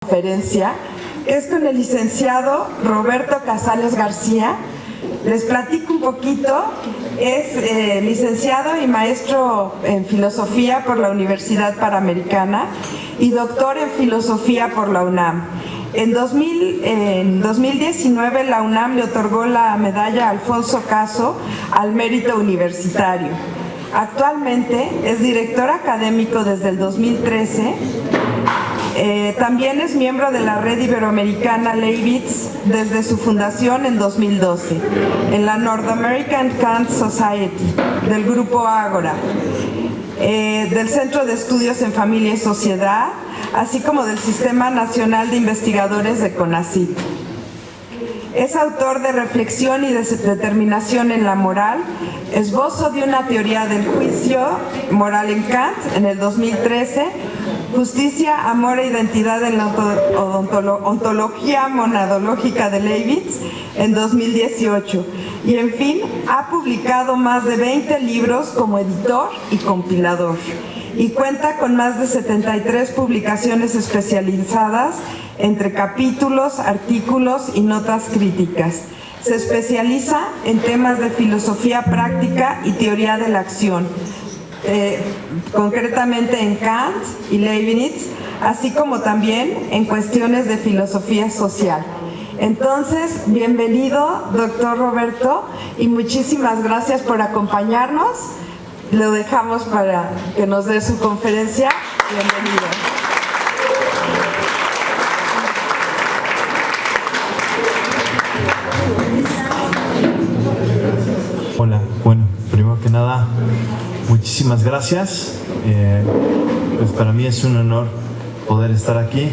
conferencia, es con el licenciado Roberto Casales García. Les platico un poquito. Es licenciado y maestro en filosofía por la Universidad Panamericana y doctor en filosofía por la UNAM. En 2019 la UNAM le otorgó la medalla Alfonso Caso al mérito universitario. Actualmente es director académico desde el 2013. También es miembro de la Red Iberoamericana Leibniz desde su fundación en 2012, en la North American Kant Society, del Grupo Ágora, del Centro de Estudios en Familia y Sociedad, así como del Sistema Nacional de Investigadores de CONACYT. Es autor de Reflexión y Determinación en la Moral, esbozo de una teoría del juicio moral en Kant en el 2013, Justicia, Amor e Identidad en la Ontología Monadológica de Leibniz en 2018 y en fin ha publicado más de 20 libros como editor y compilador y cuenta con más de 73 publicaciones especializadas entre capítulos, artículos y notas críticas. Se especializa en temas de filosofía práctica y teoría de la acción, concretamente en Kant y Leibniz, así como también en cuestiones de filosofía social. Entonces, bienvenido, doctor Roberto, y muchísimas gracias por acompañarnos. Lo dejamos para que nos dé su conferencia. Bienvenido. Hola, bueno, primero que nada, muchísimas gracias. Pues para mí es un honor poder estar aquí.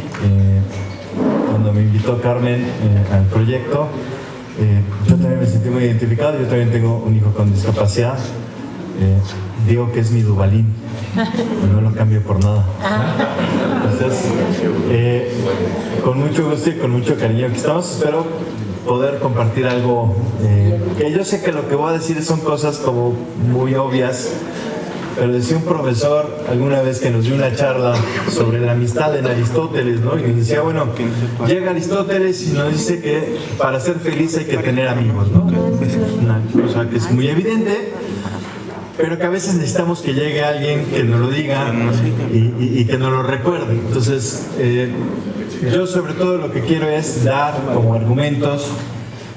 Cuando me invitó Carmen al proyecto, yo también me sentí muy identificado. Yo también tengo un hijo con discapacidad. Digo que es mi Duvalín, no lo cambio por nada. Entonces, con mucho gusto y con mucho cariño aquí estamos. Espero poder compartir algo que yo sé que lo que voy a decir son cosas como muy obvias, pero decía un profesor alguna vez que nos dio una charla sobre la amistad en Aristóteles, ¿no? Y decía, bueno, llega Aristóteles y nos dice que para ser feliz hay que tener amigos, ¿no? Es una cosa que es muy evidente, pero que a veces necesitamos que llegue alguien que nos lo diga y que nos lo recuerde. Entonces, yo sobre todo lo que quiero es dar como argumentos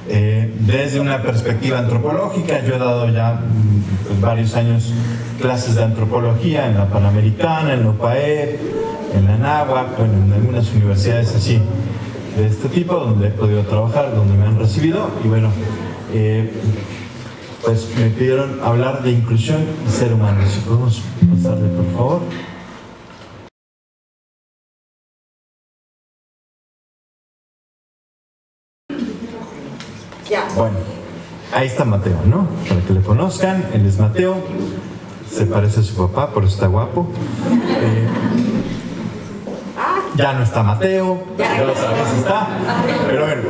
desde una perspectiva antropológica. Yo he dado ya pues, varios años clases de antropología en la Panamericana, en la UPAEP, en la Anáhuac, bueno, en algunas universidades así de este tipo, donde he podido trabajar, donde me han recibido. Y bueno, pues me pidieron hablar de inclusión y ser humano. Si podemos pasarle, por favor. Bueno, ahí está Mateo, ¿no? Para que le conozcan, él es Mateo, se parece a su papá, por eso está guapo. Ya no está Mateo, ya lo sabes, está. Pero bueno,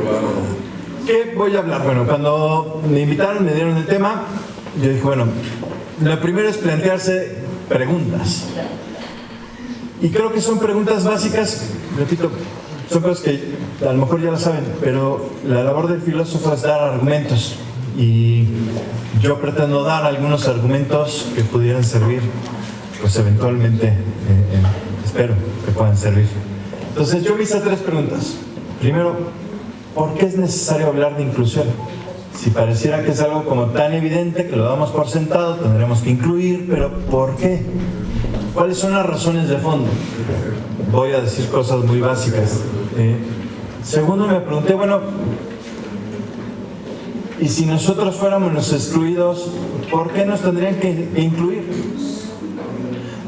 ¿qué voy a hablar? Bueno, cuando me invitaron, me dieron el tema, yo dije, bueno, lo primero es plantearse preguntas. Y creo que son preguntas básicas, repito, son cosas que a lo mejor ya lo saben, pero la labor del filósofo es dar argumentos y yo pretendo dar algunos argumentos que pudieran servir, pues eventualmente, espero que puedan servir. Entonces yo me hice 3 preguntas. Primero, ¿por qué es necesario hablar de inclusión? Si pareciera que es algo como tan evidente que lo damos por sentado, tendremos que incluir, pero ¿por qué? ¿Cuáles son las razones de fondo? Voy a decir cosas muy básicas. Segundo, me pregunté, bueno, ¿y si nosotros fuéramos los excluidos, por qué nos tendrían que incluir?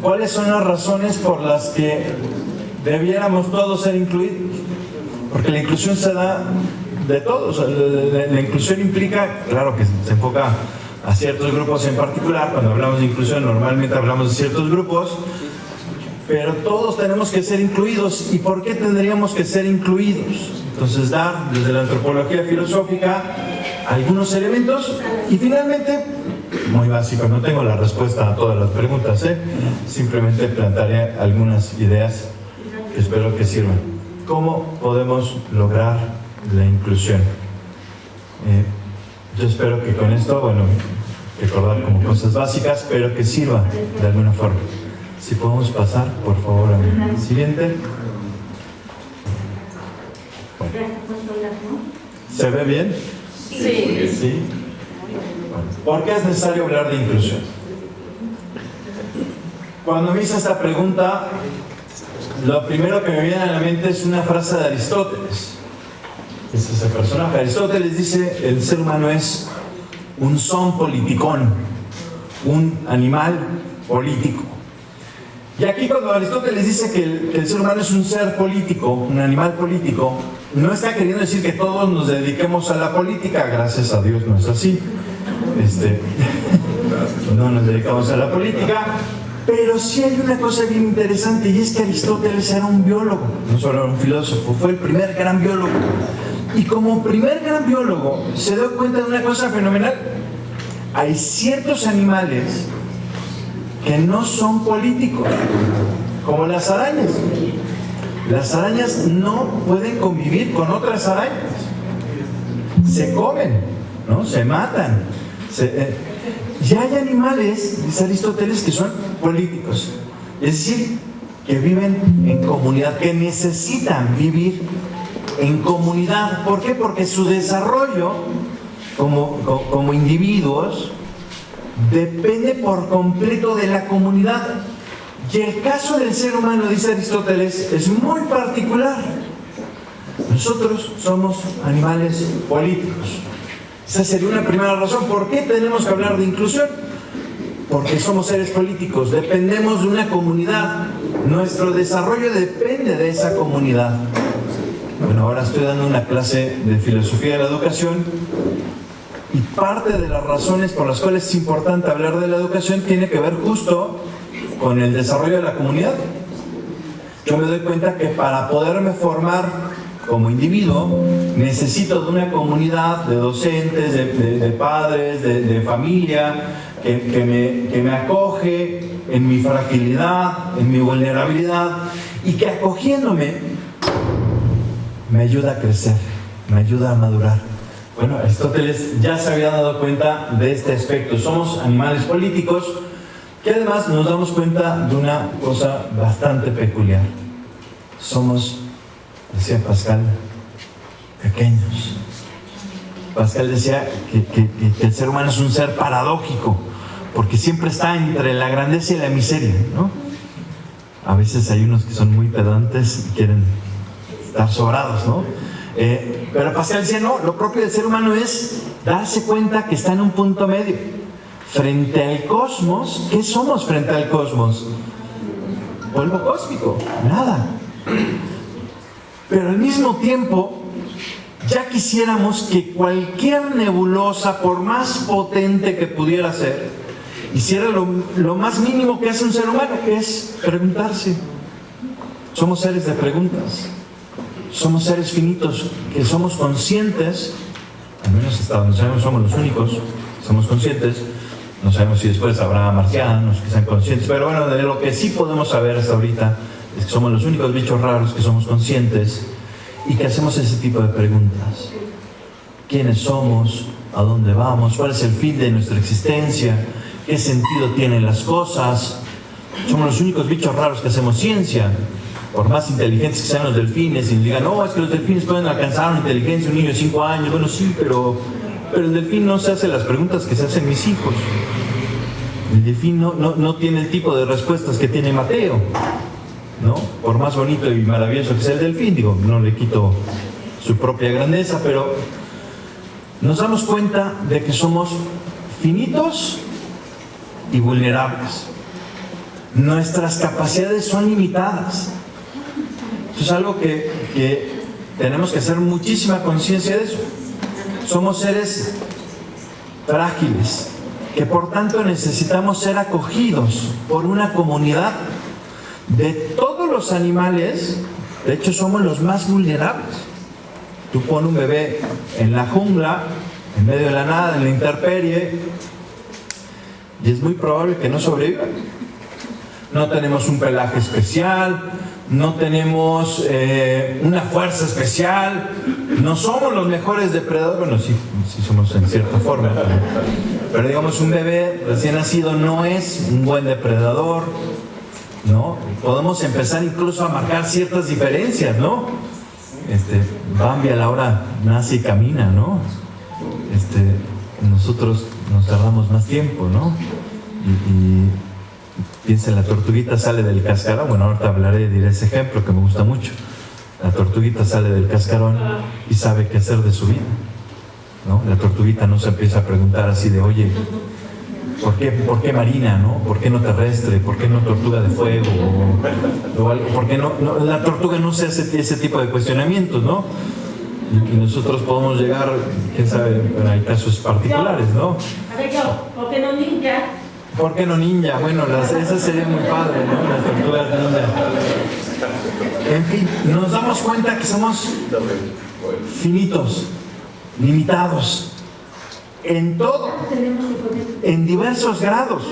¿Cuáles son las razones por las que debiéramos todos ser incluidos? Porque la inclusión se da de todos. La inclusión implica, claro que se enfoca a ciertos grupos en particular. Cuando hablamos de inclusión normalmente hablamos de ciertos grupos, pero todos tenemos que ser incluidos. ¿Y por qué tendríamos que ser incluidos? Entonces dar desde la antropología filosófica algunos elementos y finalmente, muy básico, no tengo la respuesta a todas las preguntas, simplemente plantearé algunas ideas que espero que sirvan. ¿cómo podemos lograr la inclusión? Yo espero que con esto, bueno, recordar como cosas básicas, pero que sirva de alguna forma. Si podemos pasar, por favor, al siguiente. ¿Se ve bien? Sí. ¿Sí? ¿Por qué es necesario hablar de inclusión? Cuando me hice esta pregunta, lo primero que me viene a la mente es una frase de Aristóteles. Es ese personaje. Aristóteles dice: el ser humano es un son politicón, un animal político. Y aquí, cuando Aristóteles dice que el ser humano es un ser político, un animal político, no está queriendo decir que todos nos dediquemos a la política. Gracias a Dios no es así. No nos dedicamos a la política, pero sí hay una cosa bien interesante, y es que Aristóteles era un biólogo, no solo era un filósofo, fue el primer gran biólogo. Y como primer gran biólogo se dio cuenta de una cosa fenomenal: hay ciertos animales que no son políticos, como las arañas. Las arañas no pueden convivir con otras arañas, se comen, ¿no? Se matan. Ya hay animales, dice Aristóteles, que son políticos, es decir, que viven en comunidad, que necesitan vivir en comunidad. ¿Por qué? Porque su desarrollo como individuos depende por completo de la comunidad. Y el caso del ser humano, dice Aristóteles, es muy particular. Nosotros somos animales políticos. Esa sería una primera razón. ¿Por qué tenemos que hablar de inclusión? Porque somos seres políticos, dependemos de una comunidad. Nuestro desarrollo depende de esa comunidad. Bueno, ahora estoy dando una clase de filosofía de la educación, y parte de las razones por las cuales es importante hablar de la educación tiene que ver justo con el desarrollo de la comunidad. Yo me doy cuenta que para poderme formar como individuo necesito de una comunidad de docentes, de padres, de familia que me acoge en mi fragilidad, en mi vulnerabilidad, y que acogiéndome me ayuda a crecer, me ayuda a madurar. Bueno, Aristóteles ya se había dado cuenta de este aspecto. Somos animales políticos, que además nos damos cuenta de una cosa bastante peculiar. Somos, decía Pascal, pequeños. Pascal decía que el ser humano es un ser paradójico, porque siempre está entre la grandeza y la miseria, ¿no? A veces hay unos que son muy pedantes y quieren estar sobrados, ¿no? Pero Pascal decía: no, lo propio del ser humano es darse cuenta que está en un punto medio. Frente al cosmos, ¿qué somos frente al cosmos? Polvo cósmico, nada. Pero al mismo tiempo, ya quisiéramos que cualquier nebulosa, por más potente que pudiera ser, hiciera lo más mínimo que hace un ser humano, que es preguntarse. Somos seres de preguntas. Somos seres finitos, que somos conscientes, al menos hasta donde sabemos somos los únicos, somos conscientes. No sabemos si después habrá marcianos que sean conscientes, pero bueno, de lo que sí podemos saber hasta ahorita es que somos los únicos bichos raros que somos conscientes y que hacemos ese tipo de preguntas. ¿Quiénes somos? ¿A dónde vamos? ¿Cuál es el fin de nuestra existencia? ¿Qué sentido tienen las cosas? Somos los únicos bichos raros que hacemos ciencia. Por más inteligentes que sean los delfines, y nos digan: no, es que los delfines pueden alcanzar una inteligencia de un niño de 5 años. Bueno, sí, pero el delfín no se hace las preguntas que se hacen mis hijos. El delfín no tiene el tipo de respuestas que tiene Mateo, ¿no? Por más bonito y maravilloso que sea el delfín, digo, no le quito su propia grandeza, pero nos damos cuenta de que somos finitos y vulnerables. Nuestras capacidades son limitadas. Eso es algo que tenemos que hacer muchísima conciencia de eso. Somos seres frágiles, que por tanto necesitamos ser acogidos por una comunidad. De todos los animales, de hecho, somos los más vulnerables. Tú pones un bebé en la jungla, en medio de la nada, en la intemperie, y es muy probable que no sobreviva. No tenemos un pelaje especial, no tenemos una fuerza especial, no somos los mejores depredadores. Bueno, sí somos en cierta forma, pero digamos, un bebé recién nacido no es un buen depredador, ¿no? Podemos empezar incluso a marcar ciertas diferencias, ¿no? Bambi a la hora nace y camina, ¿no? Nosotros nos tardamos más tiempo, ¿no? Y piensen, la tortuguita sale del cascarón. Bueno, ahorita diré ese ejemplo que me gusta mucho. La tortuguita sale del cascarón y sabe qué hacer de su vida, ¿no? La tortuguita no se empieza a preguntar así de, oye, ¿por qué marina, no? ¿Por qué no terrestre? ¿Por qué no tortuga de fuego? O algo. ¿Por qué no? La tortuga no se hace ese tipo de cuestionamientos, ¿no? Y nosotros podemos llegar, quién sabe, bueno, hay casos particulares, ¿no? ¿Por qué no ninja? ¿Por qué no ninja? Bueno, esa sería muy padre, ¿no? Las tortugas ninja. En fin, nos damos cuenta que somos finitos, limitados, en todo, en diversos grados.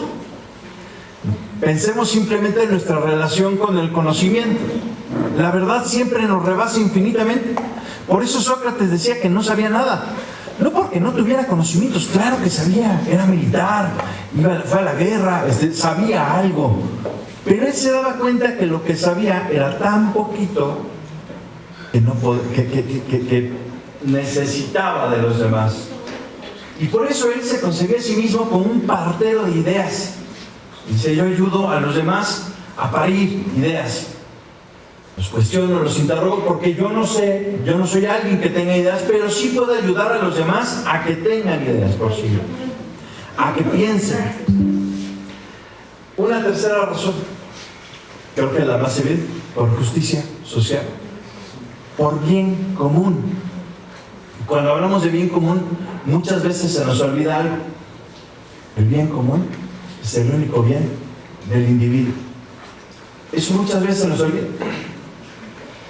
Pensemos simplemente en nuestra relación con el conocimiento. La verdad siempre nos rebasa infinitamente. Por eso Sócrates decía que no sabía nada. No porque no tuviera conocimientos, claro que sabía, era militar, fue a la guerra, sabía algo. Pero él se daba cuenta que lo que sabía era tan poquito que necesitaba de los demás. Y por eso él se concebía a sí mismo como un partero de ideas. Dice, yo ayudo a los demás a parir ideas. Los cuestiono, los interrogo, porque yo no soy alguien que tenga ideas, pero sí puedo ayudar a los demás a que tengan ideas por sí, a que piensen. Una tercera razón, creo que es la más evidente, por justicia social, por bien común. Cuando hablamos de bien común, muchas veces se nos olvida algo. El bien común es el único bien del individuo. Eso muchas veces se nos olvida.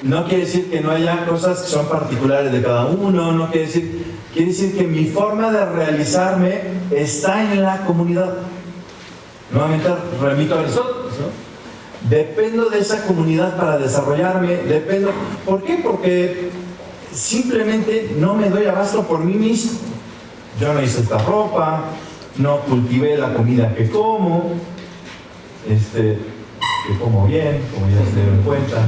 No quiere decir que no haya cosas que son particulares de cada uno, no quiere decir que mi forma de realizarme está en la comunidad. Nuevamente remito a Aristóteles, ¿no? Dependo de esa comunidad para desarrollarme, ¿por qué? Porque simplemente no me doy abasto por mí mismo. Yo no hice esta ropa, no cultivé la comida que como, que como bien, como ya se dieron cuenta.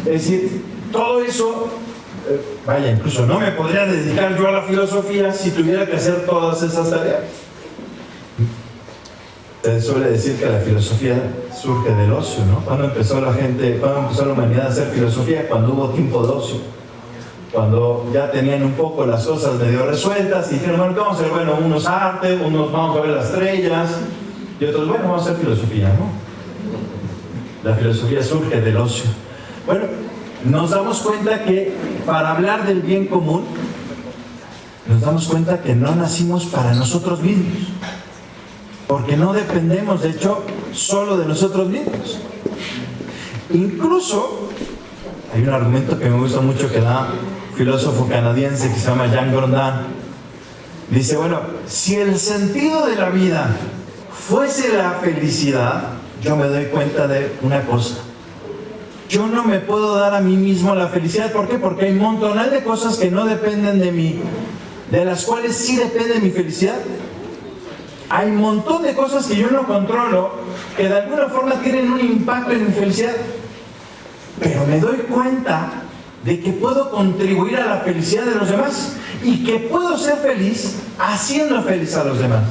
Es decir, todo eso, vaya, incluso no me podría dedicar yo a la filosofía si tuviera que hacer todas esas tareas. Se suele decir que la filosofía surge del ocio, ¿no? ¿Cuándo empezó la humanidad a hacer filosofía? Cuando hubo tiempo de ocio. Cuando ya tenían un poco las cosas medio resueltas y dijeron, bueno, ¿qué vamos a hacer? Bueno, unos arte, unos vamos a ver las estrellas, y otros, bueno, vamos a hacer filosofía, ¿no? La filosofía surge del ocio. Bueno, nos damos cuenta que para hablar del bien común, nos damos cuenta que no nacimos para nosotros mismos, porque no dependemos, de hecho, solo de nosotros mismos. Incluso, hay un argumento que me gusta mucho que da un filósofo canadiense que se llama Jean Grondin. Dice, bueno, si el sentido de la vida fuese la felicidad, yo me doy cuenta de una cosa. Yo no me puedo dar a mí mismo la felicidad. ¿Por qué? Porque hay un montón de cosas que no dependen de mí, de las cuales sí depende mi felicidad. Hay un montón de cosas que yo no controlo, que de alguna forma tienen un impacto en mi felicidad. Pero me doy cuenta de que puedo contribuir a la felicidad de los demás y que puedo ser feliz haciendo feliz a los demás.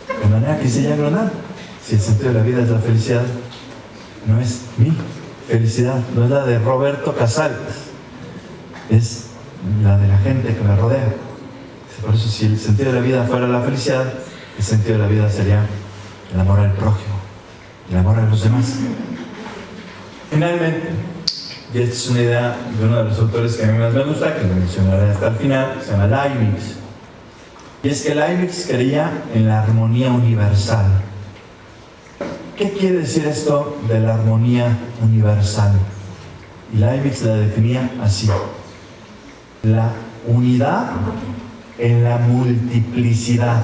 De manera que se llama, si el sentido de la vida es la felicidad, no es mi felicidad, no es la de Roberto Casals, es la de la gente que me rodea. Por eso, si el sentido de la vida fuera la felicidad, el sentido de la vida sería el amor al prójimo, el amor a los demás. Finalmente, y esta es una idea de uno de los autores que a mí más me gusta, que lo mencionaré hasta el final, se llama Leibniz. Y es que Leibniz creía en la armonía universal. ¿Qué quiere decir esto de la armonía universal? Y Leibniz la definía así: la unidad en la multiplicidad,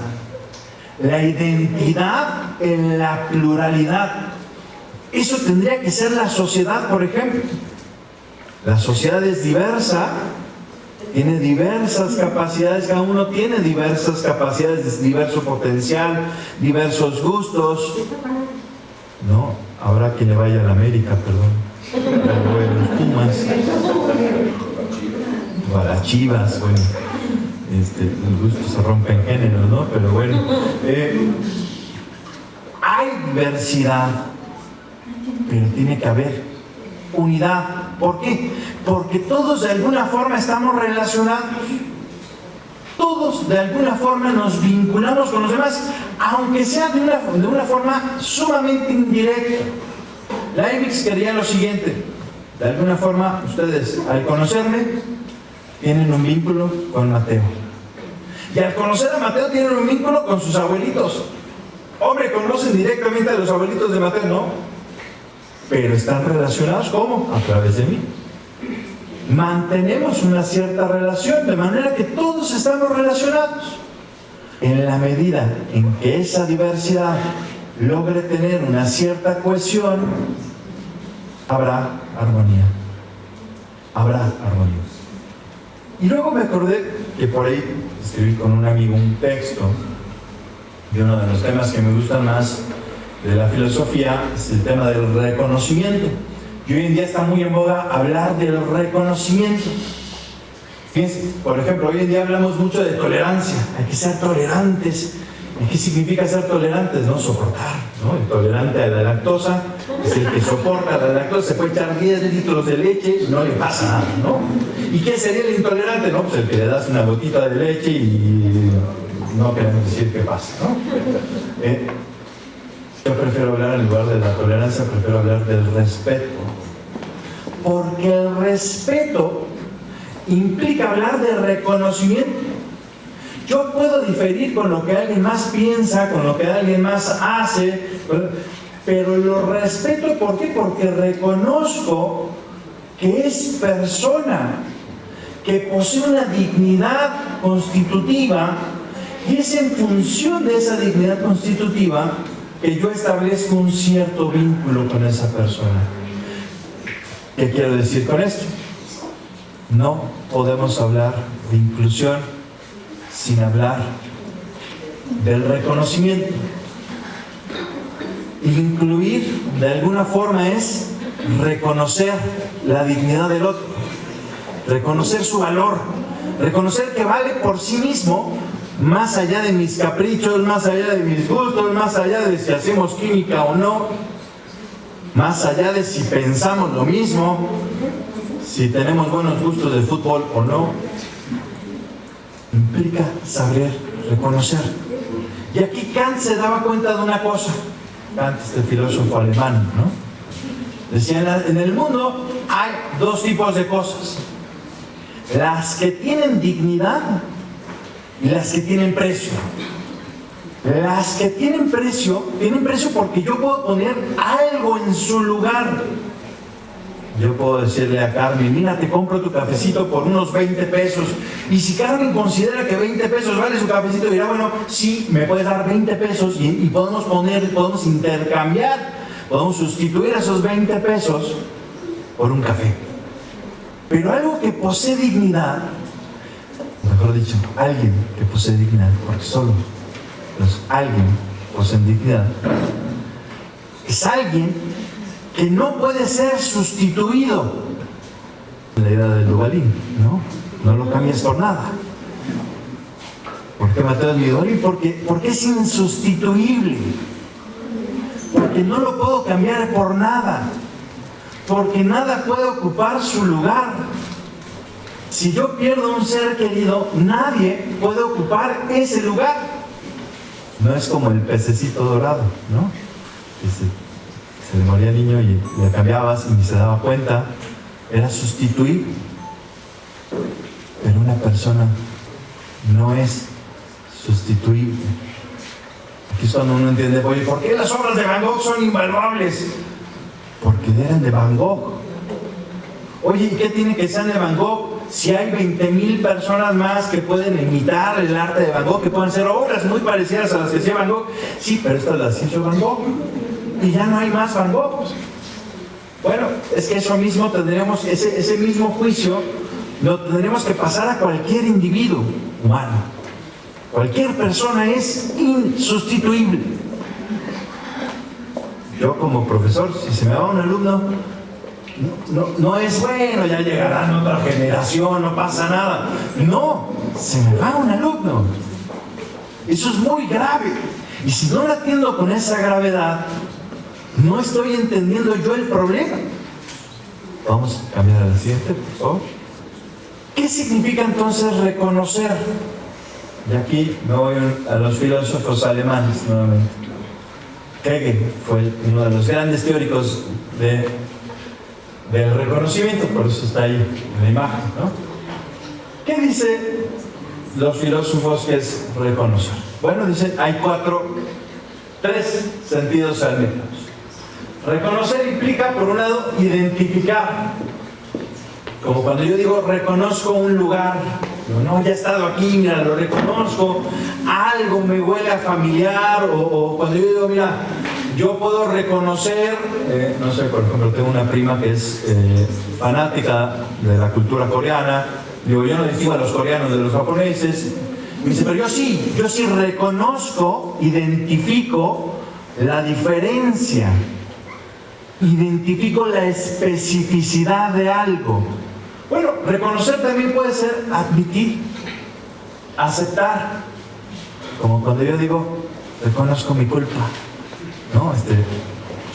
la identidad en la pluralidad, Eso tendría que ser la sociedad, por ejemplo. La sociedad es diversa, tiene diversas capacidades, cada uno tiene diversas capacidades, diverso potencial, diversos gustos. No, habrá quien le vaya a la América, perdón, o a los Pumas, o a las Chivas, bueno, los gustos se rompen género, ¿no? Pero bueno, hay diversidad, pero tiene que haber unidad. ¿Por qué? Porque todos de alguna forma estamos relacionados. Todos de alguna forma nos vinculamos con los demás, aunque sea de una forma sumamente indirecta. Leibniz quería lo siguiente: de alguna forma ustedes, al conocerme, tienen un vínculo con Mateo. Y al conocer a Mateo tienen un vínculo con sus abuelitos. Hombre, conocen directamente a los abuelitos de Mateo, ¿no? Pero están relacionados, ¿cómo? A través de mí. Mantenemos una cierta relación, de manera que todos estamos relacionados. En la medida en que esa diversidad logre tener una cierta cohesión, habrá armonía. Habrá armonía. Y luego me acordé que por ahí escribí con un amigo un texto de uno de los temas que me gustan más de la filosofía, es el tema del reconocimiento. Y hoy en día está muy en boga hablar del reconocimiento. Fíjense, por ejemplo, hoy en día hablamos mucho de tolerancia. Hay que ser tolerantes. ¿Y qué significa ser tolerantes? No soportar, ¿no? El tolerante a la lactosa es el que soporta la lactosa. Se puede echar 10 litros de leche y no le pasa nada, ¿no? ¿Y qué sería el intolerante? No, pues el que le das una gotita de leche y no queremos decir qué pasa, ¿no? Yo prefiero hablar, en lugar de la tolerancia, prefiero hablar del respeto. Porque el respeto implica hablar de reconocimiento. Yo puedo diferir con lo que alguien más piensa, con lo que alguien más hace, pero lo respeto, ¿por qué? Porque reconozco que es persona, que posee una dignidad constitutiva, y es en función de esa dignidad constitutiva que yo establezco un cierto vínculo con esa persona. ¿Qué quiero decir con esto? No podemos hablar de inclusión sin hablar del reconocimiento. Incluir, de alguna forma, es reconocer la dignidad del otro, reconocer su valor, reconocer que vale por sí mismo, más allá de mis caprichos, más allá de mis gustos, más allá de si hacemos química o no, más allá de si pensamos lo mismo, si tenemos buenos gustos de fútbol o no. Implica saber reconocer. Y aquí Kant se daba cuenta de una cosa. Kant, este filósofo alemán, ¿no? Decía, en el mundo hay dos tipos de cosas: las que tienen dignidad y las que tienen precio. Las que tienen precio porque yo puedo poner algo en su lugar. Yo puedo decirle a Carmen: mira, te compro tu cafecito por unos 20 pesos. Y si Carmen considera que 20 pesos vale su cafecito, dirá: bueno, sí, me puedes dar 20 pesos y podemos intercambiar, podemos sustituir esos 20 pesos por un café. Pero algo que posee dignidad, mejor dicho, alguien que posee dignidad, porque solo alguien posee dignidad, es alguien que no puede ser sustituido. La idea del Duvalín, ¿no? No lo cambies por nada. ¿Por qué Mateo es mi ídolo? Porque es insustituible. Porque no lo puedo cambiar por nada. Porque nada puede ocupar su lugar. Si yo pierdo un ser querido, nadie puede ocupar ese lugar. No es como el pececito dorado, ¿no? Se le moría el niño y le cambiabas y ni se daba cuenta. Era sustituir. Pero una persona no es sustituible. Aquí es cuando uno entiende: oye, ¿por qué las obras de Van Gogh son invaluables? Porque eran de Van Gogh. Oye, ¿y qué tiene que ser de Van Gogh si hay 20,000 personas más que pueden imitar el arte de Van Gogh, que pueden ser obras muy parecidas a las que hacía Van Gogh? Sí, pero estas las hizo Van Gogh y ya no hay más Van Gogh. Bueno, es que eso mismo tendríamos, ese mismo juicio lo tendremos que pasar a cualquier individuo humano. Cualquier persona es insustituible. Yo como profesor, si se me va un alumno, no es bueno, ya llegará en otra generación, no pasa nada. No, se me va un alumno. Eso es muy grave. Y si no lo atiendo con esa gravedad, no estoy entendiendo yo el problema. Vamos a cambiar a la siguiente, por favor. ¿Qué significa entonces reconocer? Y aquí me voy a los filósofos alemanes nuevamente. Hegel fue uno de los grandes teóricos del reconocimiento, por eso está ahí en la imagen, ¿no? ¿Qué dicen los filósofos que es reconocer? Bueno, dicen, hay tres sentidos al menos. Reconocer implica, por un lado, identificar. Como cuando yo digo, reconozco un lugar, digo, no, ya he estado aquí, mira, lo reconozco, algo me huele a familiar, o cuando yo digo, mira, yo puedo reconocer, no sé, por ejemplo, tengo una prima que es fanática de la cultura coreana, digo, yo no distingo a los coreanos de los japoneses, me dice, pero yo sí reconozco, identifico la diferencia, identifico la especificidad de algo. Bueno, reconocer también puede ser admitir, aceptar. Como cuando yo digo, reconozco mi culpa. ¿No?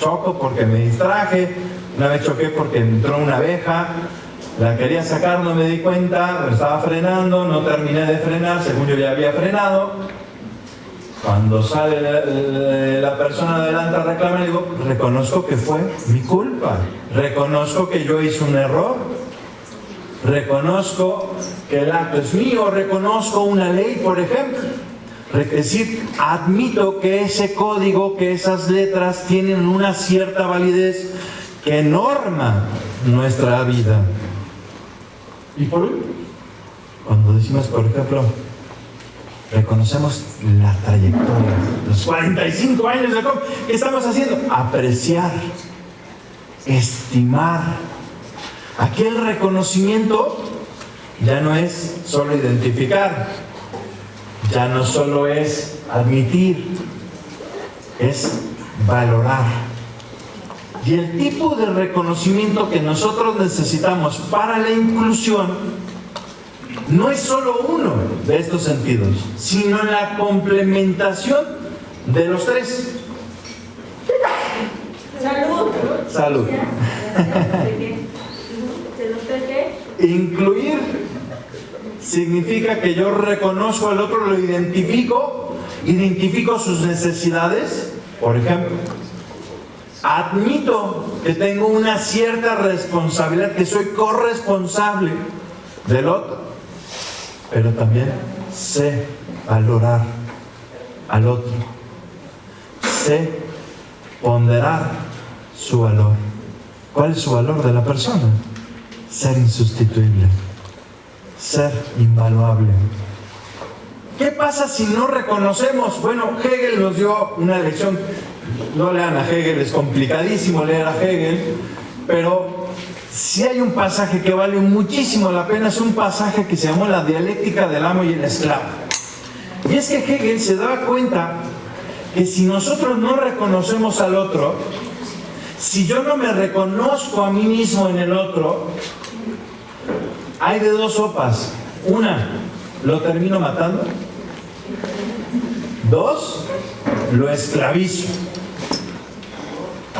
Choco porque me distraje, una vez choqué porque entró una abeja, la quería sacar, no me di cuenta, estaba frenando, no terminé de frenar, según yo ya había frenado. Cuando sale la persona adelante a reclamar, digo, reconozco que fue mi culpa, reconozco que yo hice un error, reconozco que el acto es mío, reconozco una ley, por ejemplo. Es decir, admito que ese código, que esas letras tienen una cierta validez que norma nuestra vida. Y por último, cuando decimos, por ejemplo, reconocemos la trayectoria, los 45 años de cómic, ¿qué estamos haciendo? Apreciar, estimar. Aquí el reconocimiento ya no es solo identificar, ya no solo es admitir, es valorar. Y el tipo de reconocimiento que nosotros necesitamos para la inclusión no es solo uno de estos sentidos, sino la complementación de los tres. Salud. Salud. Incluir significa que yo reconozco al otro, lo identifico sus necesidades, por ejemplo. Admito que tengo una cierta responsabilidad, que soy corresponsable del otro, pero también sé valorar al otro, sé ponderar su valor. ¿Cuál es su valor de la persona? Ser insustituible, ser invaluable. ¿Qué pasa si no reconocemos? Bueno, Hegel nos dio una lección. No lean a Hegel, es complicadísimo leer a Hegel, pero sí hay un pasaje que vale muchísimo la pena, es un pasaje que se llamó La dialéctica del amo y el esclavo. Y es que Hegel se daba cuenta que si nosotros no reconocemos al otro, si yo no me reconozco a mí mismo en el otro, hay de dos sopas. Una, lo termino matando. Dos, lo esclavizo.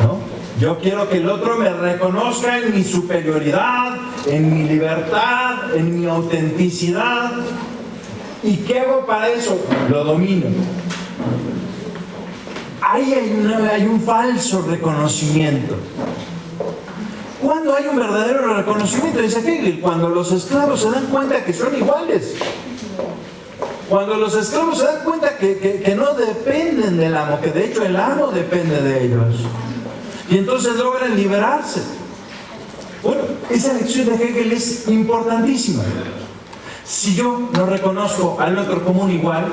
¿No? Yo quiero que el otro me reconozca en mi superioridad, en mi libertad, en mi autenticidad. ¿Y qué hago para eso? Lo domino. Ahí hay un falso reconocimiento. ¿Cuándo hay un verdadero reconocimiento? Dice Hegel, cuando los esclavos se dan cuenta que son iguales. Cuando los esclavos se dan cuenta que no dependen del amo, que de hecho el amo depende de ellos. Y entonces logran liberarse. Bueno, esa lección de Hegel es importantísima. Si yo no reconozco al otro como un igual,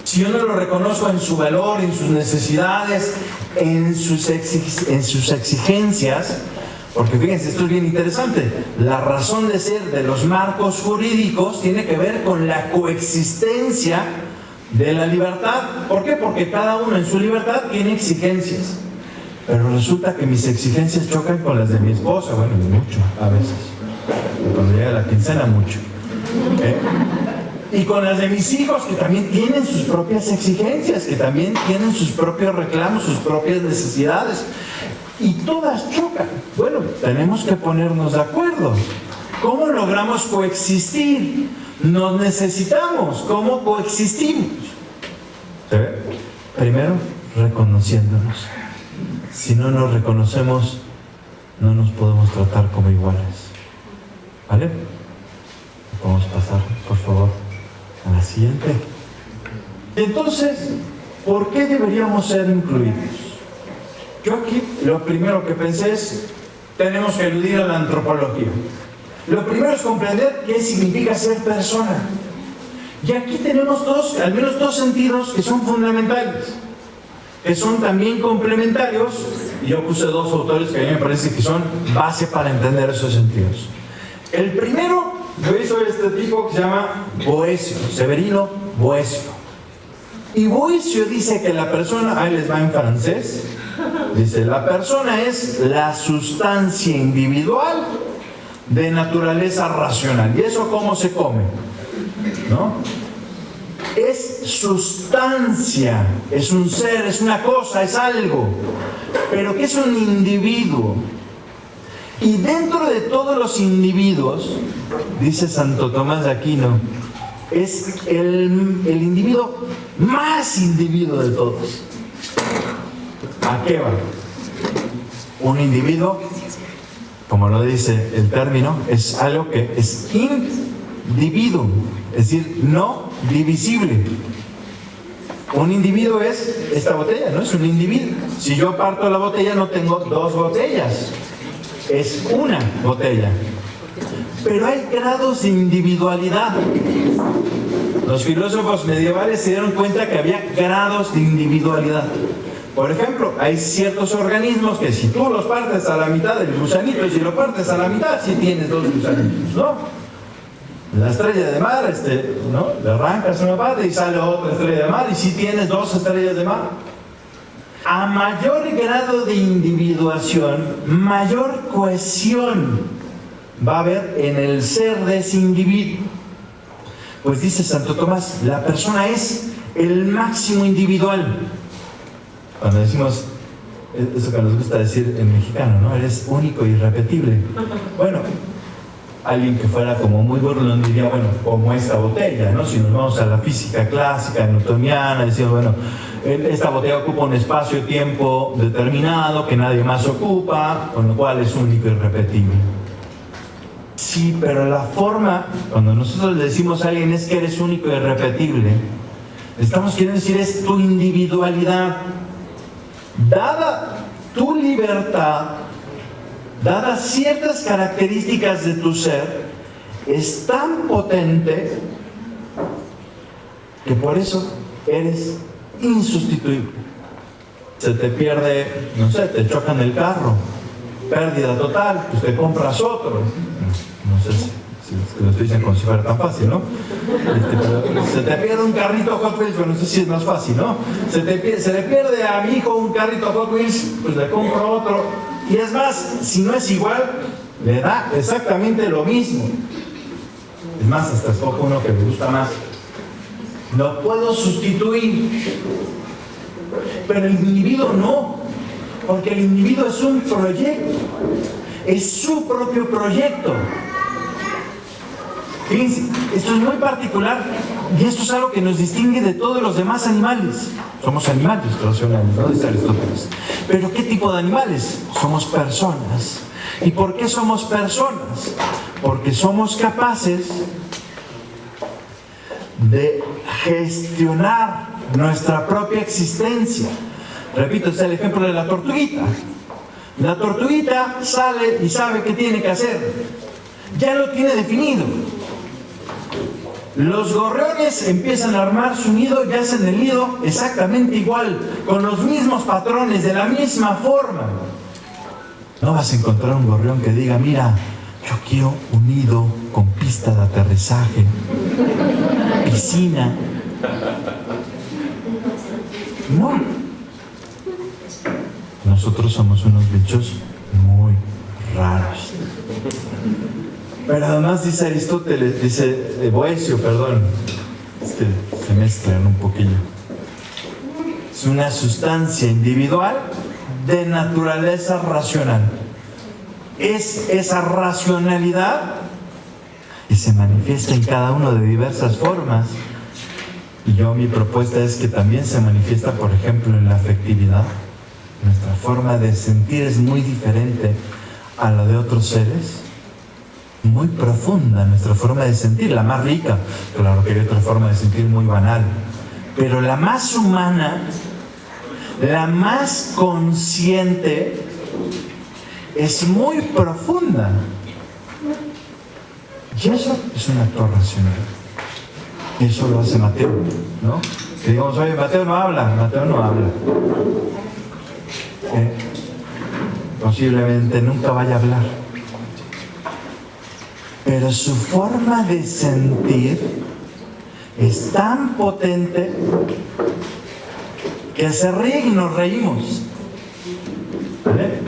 si yo no lo reconozco en su valor, en sus necesidades, en sus exigencias, porque fíjense, esto es bien interesante, la razón de ser de los marcos jurídicos tiene que ver con la coexistencia de la libertad. ¿Por qué? Porque cada uno en su libertad tiene exigencias, pero resulta que mis exigencias chocan con las de mi esposa, bueno, mucho, a veces, cuando llega la quincena, mucho. Y con las de mis hijos, que también tienen sus propias exigencias, que también tienen sus propios reclamos, sus propias necesidades, y todas chocan. Bueno, tenemos que ponernos de acuerdo. ¿Cómo logramos coexistir? Nos necesitamos. ¿Cómo coexistimos? ¿Se ve? Primero, reconociéndonos. Si no nos reconocemos, no nos podemos tratar como iguales. ¿Vale? Vamos a pasar, por favor, a la siguiente. Entonces, ¿por qué deberíamos ser incluidos? Yo aquí lo primero que pensé es, tenemos que eludir a la antropología. Lo primero es comprender qué significa ser persona. Y aquí tenemos al menos dos sentidos que son fundamentales, que son también complementarios, y yo puse dos autores que a mí me parece que son base para entender esos sentidos. El primero lo hizo este tipo que se llama Boecio, Severino Boecio. Y Boecio dice que la persona, ahí les va en francés, dice, la persona es la sustancia individual de naturaleza racional. ¿Y eso cómo se come? ¿No? Es sustancia, es un ser, es una cosa, es algo. Pero ¿qué es un individuo? Y dentro de todos los individuos, dice Santo Tomás de Aquino, es el individuo más individuo de todos. ¿A qué va? Un individuo, como lo dice el término, es algo que es individuo, es decir, no divisible. Un individuo es esta botella, ¿no? Es un individuo. Si yo parto la botella, no tengo dos botellas, es una botella. Pero hay grados de individualidad. Los filósofos medievales se dieron cuenta que había grados de individualidad. Por ejemplo, hay ciertos organismos que si tú los partes a la mitad del gusanito, y si lo partes a la mitad, sí tienes dos gusanitos, ¿no? La estrella de mar, ¿no? Le arrancas una parte y sale otra estrella de mar, y sí tienes dos estrellas de mar. A mayor grado de individuación, mayor cohesión va a haber en el ser de ese individuo. Pues dice Santo Tomás, la persona es el máximo individual. Cuando decimos eso que nos gusta decir en mexicano, ¿no? Eres único e irrepetible. Bueno, alguien que fuera como muy burlón diría, bueno, como esta botella, ¿no? Si nos vamos a la física clásica, newtoniana, decimos, bueno, esta botella ocupa un espacio-tiempo determinado que nadie más ocupa, con lo cual es único e irrepetible. Sí, pero la forma, cuando nosotros le decimos a alguien es que eres único e irrepetible, estamos queriendo decir es tu individualidad. Dada tu libertad, dadas ciertas características de tu ser, es tan potente que por eso eres insustituible. Se te pierde, no sé, te chocan el carro, pérdida total, pues te compras otro. No sé si lo estoy diciendo como si fuera tan fácil, ¿no? Pero se te pierde un carrito Hot Wheels, pero no sé si es más fácil, ¿no? Se le pierde a mi hijo un carrito Hot Wheels, pues le compro otro. Y es más, si no es igual, le da exactamente lo mismo. Es más, hasta escojo uno que me gusta más. Lo puedo sustituir. Pero el individuo no, porque el individuo es un proyecto, es su propio proyecto. Fíjense, esto es muy particular y esto es algo que nos distingue de todos los demás animales. Somos animales racionales, ¿no? Dice Aristóteles. Pero ¿qué tipo de animales? Somos personas. ¿Y por qué somos personas? Porque somos capaces de gestionar nuestra propia existencia. Repito, es el ejemplo de la tortuguita. La tortuguita sale y sabe qué tiene que hacer. Ya lo tiene definido. Los gorriones empiezan a armar su nido y hacen el nido exactamente igual, con los mismos patrones, de la misma forma. No vas a encontrar un gorrión que diga, mira, yo quiero un nido con pista de aterrizaje, piscina. No. Nosotros somos unos bichos muy raros. Pero además dice Aristóteles, dice Boecio, perdón, es que se mezclan un poquillo. Es una sustancia individual de naturaleza racional. Es esa racionalidad y se manifiesta en cada uno de diversas formas. Y mi propuesta es que también se manifiesta, por ejemplo, en la afectividad. Nuestra forma de sentir es muy diferente a la de otros seres. Muy profunda nuestra forma de sentir, la más rica. Claro que hay otra forma de sentir muy banal. Pero la más humana, la más consciente, es muy profunda. Y eso es un actor racional. Eso lo hace Mateo, ¿no? Si digamos, oye, Mateo no habla. Posiblemente nunca vaya a hablar. Pero su forma de sentir es tan potente que se ríe y nos reímos. ¿Vale?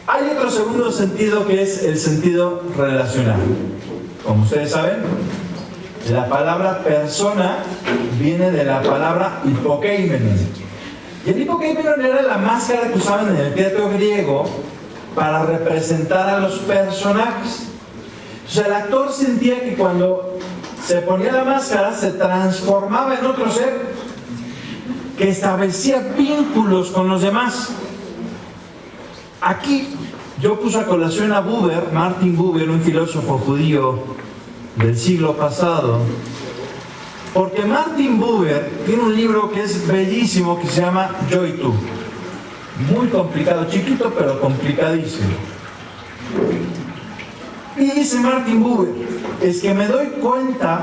Hay otro segundo sentido que es el sentido relacional. Como ustedes saben, la palabra persona viene de la palabra hipokeimenon. Y el hipokeimenon era la máscara que usaban en el teatro griego para representar a los personajes. O sea, el actor sentía que cuando se ponía la máscara se transformaba en otro ser que establecía vínculos con los demás. Aquí yo puse a colación a Buber, Martin Buber, un filósofo judío del siglo pasado, porque Martin Buber tiene un libro que es bellísimo que se llama Yo y tú. Muy complicado, chiquito pero complicadísimo. Y dice Martin Buber, es que me doy cuenta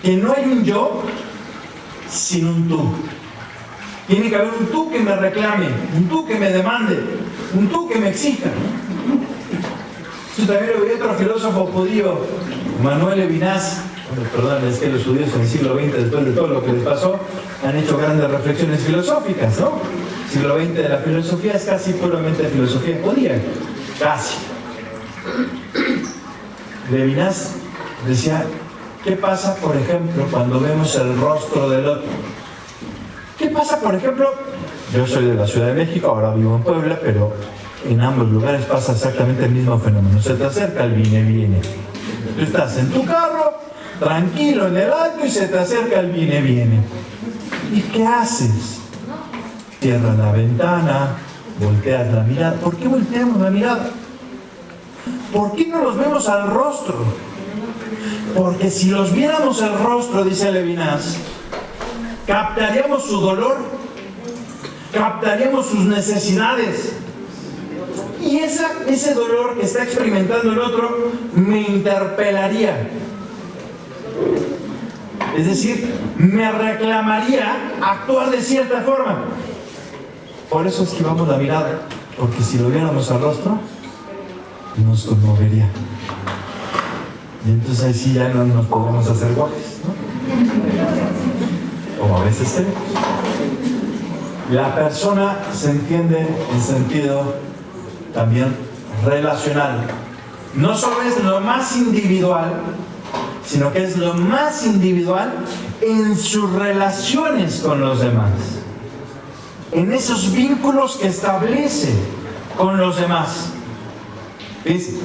que no hay un yo sin un tú. Tiene que haber un tú que me reclame, un tú que me demande, un tú que me exija. Yo también lo vi a otro filósofo judío, Manuel Levinas. Perdón, es que los judíos en el siglo XX, después de todo lo que les pasó, han hecho grandes reflexiones filosóficas, ¿no? El siglo XX de la filosofía es casi puramente filosofía judía, casi. Levinas decía, ¿qué pasa, por ejemplo, cuando vemos el rostro del otro? ¿Qué pasa, por ejemplo? Yo soy de la Ciudad de México, ahora vivo en Puebla, pero en ambos lugares pasa exactamente el mismo fenómeno. Se te acerca el viene. Tú estás en tu carro, tranquilo en el alto, y se te acerca el viene. ¿Y qué haces? Cierras la ventana, volteas la mirada. ¿Por qué volteamos la mirada? ¿Por qué no los vemos al rostro? Porque si los viéramos al rostro, dice Levinas, captaríamos su dolor, captaríamos sus necesidades. Y ese dolor que está experimentando el otro me interpelaría. Es decir, me reclamaría actuar de cierta forma. Por eso esquivamos la mirada, porque si lo viéramos al rostro, nos conmovería. Y entonces ahí sí ya no nos podemos hacer guajes, ¿no? Como a veces tenemos. La persona se entiende en sentido también relacional. No solo es lo más individual, sino que es lo más individual en sus relaciones con los demás, en esos vínculos que establece con los demás. ¿Ves?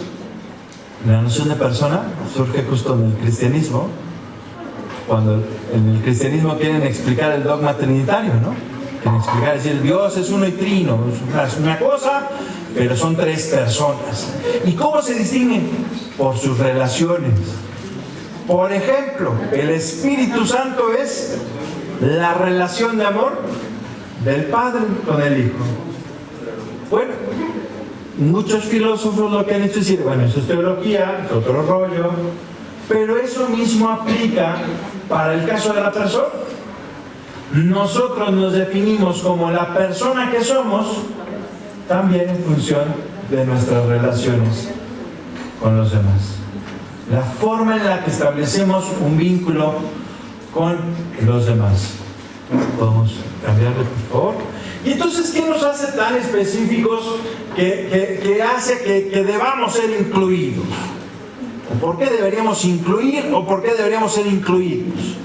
La noción de persona surge justo en el cristianismo, cuando en el cristianismo quieren explicar el dogma trinitario, ¿no? Quieren explicar, decir, Dios es uno y trino, es una cosa, pero son tres personas. ¿Y cómo se distinguen? Por sus relaciones. Por ejemplo, el Espíritu Santo es la relación de amor del Padre con el Hijo. Bueno, muchos filósofos lo que han hecho es decir, bueno, eso es teología, es otro rollo, Pero eso mismo aplica para el caso de la persona. Nosotros nos definimos como la persona que somos, también en función de nuestras relaciones con los demás. La forma en la que establecemos un vínculo con los demás. ¿Podemos cambiarle, por favor? Y entonces, ¿qué nos hace tan específicos que hace que debamos ser incluidos? ¿Por qué deberíamos incluir o por qué deberíamos ser incluidos?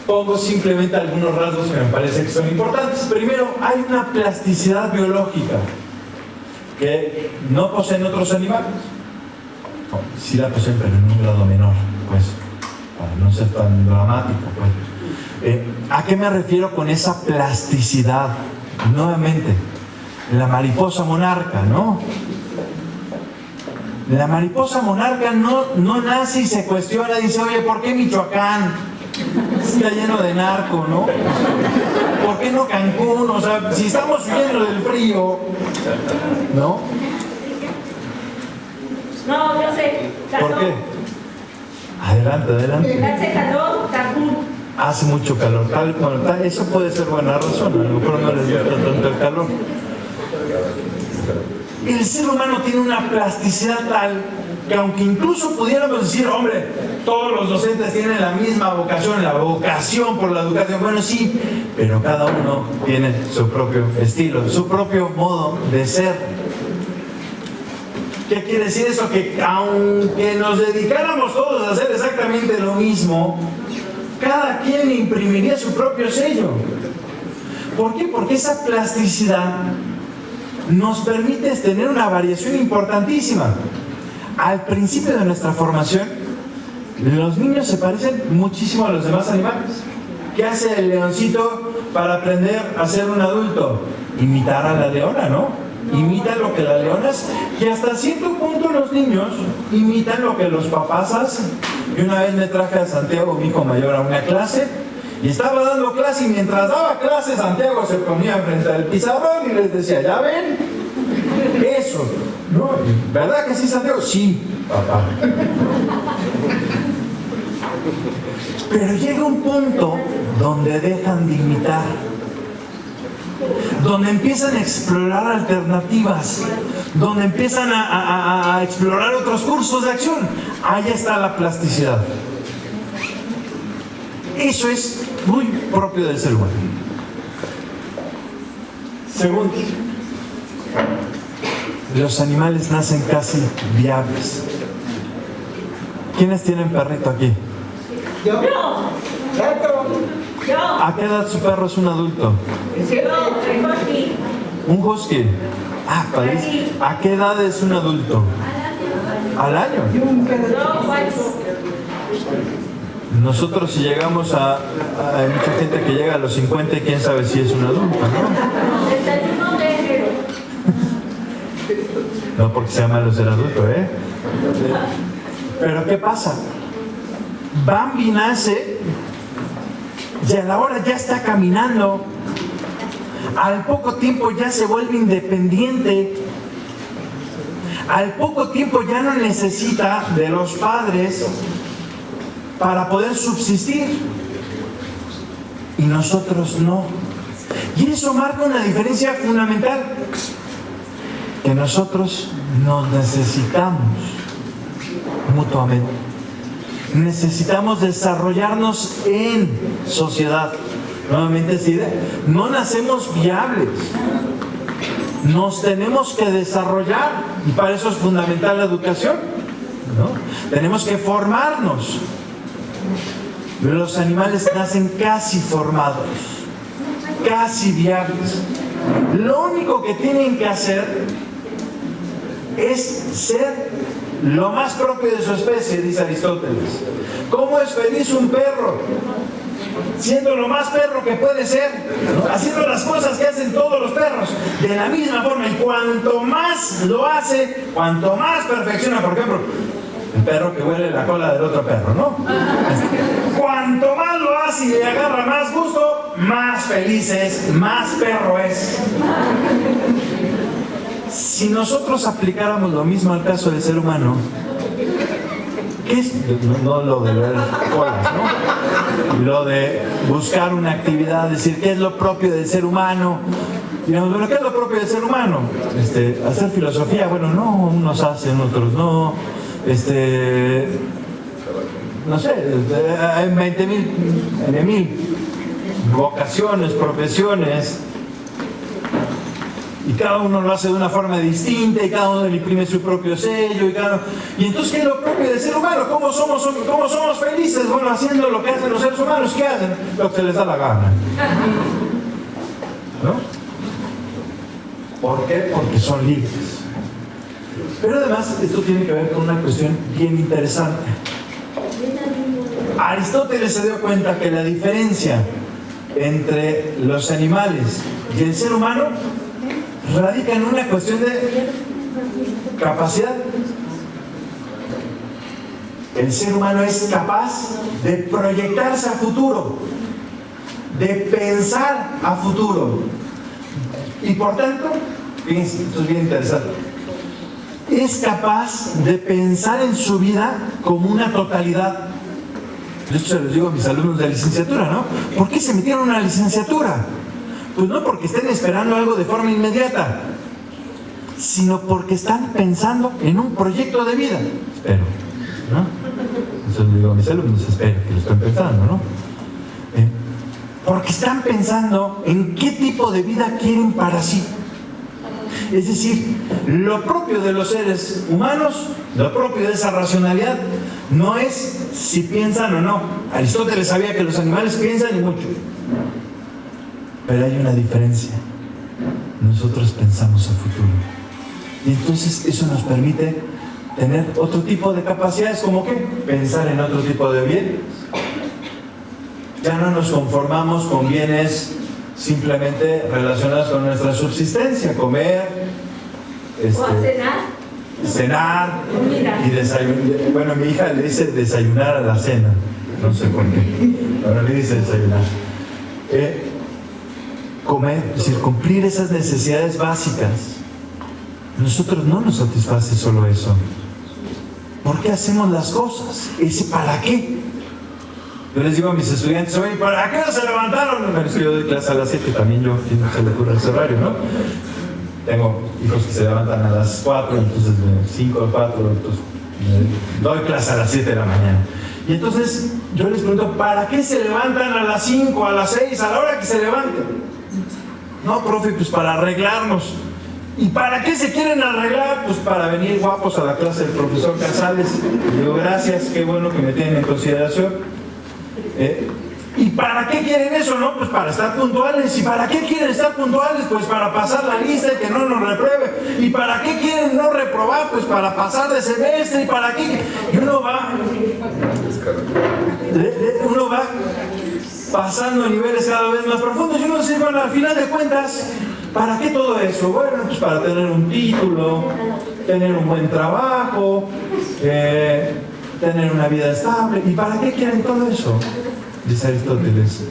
Pongo simplemente algunos rasgos que me parece que son importantes. Primero, hay una plasticidad biológica que no poseen otros animales. No, sí la poseen, pero en un grado menor, pues, para no ser tan dramático, pues. ¿A qué me refiero con esa plasticidad? Nuevamente, la mariposa monarca, ¿no? La mariposa monarca no nace y se cuestiona, dice, oye, ¿por qué Michoacán está lleno de narco, no? ¿Por qué no Cancún? O sea, si estamos huyendo del frío, ¿no? No, yo sé. ¿Por qué? Adelante, adelante. Hace calor, Cancún. Hace mucho calor. Eso puede ser buena razón, a lo mejor no les gusta tanto el calor. El ser humano tiene una plasticidad tal que aunque incluso pudiéramos decir, hombre, todos los docentes tienen la misma vocación, la vocación por la educación, bueno, sí, pero cada uno tiene su propio estilo, su propio modo de ser. ¿Qué quiere decir eso? Que aunque nos dedicáramos todos a hacer exactamente lo mismo, cada quien imprimiría su propio sello. ¿Por qué? Porque esa plasticidad nos permite tener una variación importantísima. Al principio de nuestra formación, los niños se parecen muchísimo a los demás animales. ¿Qué hace el leoncito para aprender a ser un adulto? Imitar a la leona, ¿no? Imita lo que la leona hace. Y hasta cierto punto los niños imitan lo que los papás hacen. Y una vez me traje a Santiago, mi hijo mayor, a una clase, y estaba dando clase, y mientras daba clase, Santiago se ponía enfrente del pizarrón y les decía, ¿ya ven? Eso, ¿no? ¿Verdad que sí, Santiago? Sí, papá. Pero llega un punto donde dejan de imitar, donde empiezan a explorar alternativas, donde empiezan a explorar otros cursos de acción. Ahí está la plasticidad. Eso es muy propio del ser humano. Segundo, los animales nacen casi viables. ¿Quiénes tienen perrito aquí? Yo. ¿A qué edad su perro es un adulto? Un husky. Ah, padrísimo. ¿A qué edad es un adulto? ¿Al año? Nosotros si llegamos hay mucha gente que llega a los 50 y quién sabe si es un adulto, ¿no? El 31 de enero. No porque sea malo ser adulto, ¿eh? Pero ¿qué pasa? Bambi nace y a la hora ya está caminando. Al poco tiempo ya se vuelve independiente. Al poco tiempo ya no necesita de los padres para poder subsistir. Y nosotros no. Y eso marca una diferencia fundamental. Que nosotros nos necesitamos mutuamente. Necesitamos desarrollarnos en sociedad. Nuevamente esta idea. No nacemos viables. Nos tenemos que desarrollar. Y para eso es fundamental la educación, ¿no? Tenemos que formarnos. Los animales nacen casi formados, casi viables. Lo único que tienen que hacer es ser lo más propio de su especie, dice Aristóteles. ¿Cómo es feliz un perro? Siendo lo más perro que puede ser, ¿no? Haciendo las cosas que hacen todos los perros, de la misma forma. Y cuanto más lo hace, cuanto más perfecciona, por ejemplo, el perro que huele la cola del otro perro, ¿no? Cuanto más lo hace y le agarra más gusto, más feliz es, más perro es. Si nosotros aplicáramos lo mismo al caso del ser humano, ¿qué es? No lo de ver colas, ¿no? Lo de buscar una actividad, decir, ¿qué es lo propio del ser humano? Digamos, bueno, ¿qué es lo propio del ser humano? Hacer filosofía, bueno, no, unos hacen, otros no. No sé, hay 20.000 vocaciones, profesiones, y cada uno lo hace de una forma distinta, y cada uno le imprime su propio sello, y entonces, ¿qué es lo propio del ser humano? ¿Cómo somos felices? Bueno, haciendo lo que hacen los seres humanos. ¿Qué hacen? Lo que se les da la gana, ¿no? ¿Por qué? Porque son libres. Pero además, esto tiene que ver con una cuestión bien interesante. Aristóteles se dio cuenta que la diferencia entre los animales y el ser humano radica en una cuestión de capacidad. El ser humano es capaz de proyectarse a futuro, de pensar a futuro, y por tanto, fíjense, esto es bien interesante, es capaz de pensar en su vida como una totalidad. Esto se los digo a mis alumnos de licenciatura, ¿no? ¿Por qué se metieron a una licenciatura? Pues no porque estén esperando algo de forma inmediata, sino porque están pensando en un proyecto de vida. Espero, ¿no? Eso les digo a mis alumnos, espero que lo estén pensando, ¿no? Porque están pensando en qué tipo de vida quieren para sí. Es decir, lo propio de los seres humanos, lo propio de esa racionalidad, no es si piensan o no. Aristóteles sabía que los animales piensan y mucho. Pero hay una diferencia. Nosotros pensamos a futuro. Y entonces eso nos permite tener otro tipo de capacidades, como que pensar en otro tipo de bienes. Ya no nos conformamos con bienes simplemente relacionados con nuestra subsistencia, comer, o a cenar y desayunar. Bueno, mi hija le dice desayunar a la cena, no sé por qué, pero le dice desayunar. Comer, es decir, cumplir esas necesidades básicas. Nosotros no nos satisface solo eso. ¿Por qué hacemos las cosas? Ese ¿para qué? Yo les digo a mis estudiantes, oye, ¿para qué no se levantaron? Bueno, es que yo doy clase a las 7, también yo, ¿quién se le ocurre ese horario, no? Tengo hijos que se levantan a las 4, entonces 5 a 4, entonces doy clase a las 7 de la mañana. Y entonces yo les pregunto, ¿para qué se levantan a las 5, a las 6, a la hora que se levanten? No, profe, pues para arreglarnos. ¿Y para qué se quieren arreglar? Pues para venir guapos a la clase del profesor Casales. Digo, gracias, qué bueno que me tienen en consideración. ¿Y para qué quieren eso? No, pues para estar puntuales. ¿Y para qué quieren estar puntuales? Pues para pasar la lista y que no nos repruebe. ¿Y para qué quieren no reprobar? Pues para pasar de semestre. ¿Y para qué? Y uno va pasando a niveles cada vez más profundos. Y uno dice, bueno, al final de cuentas, ¿para qué todo eso? Bueno, pues para tener un título, tener un buen trabajo, tener una vida estable. ¿Y para qué quieren todo eso? Dice Aristóteles,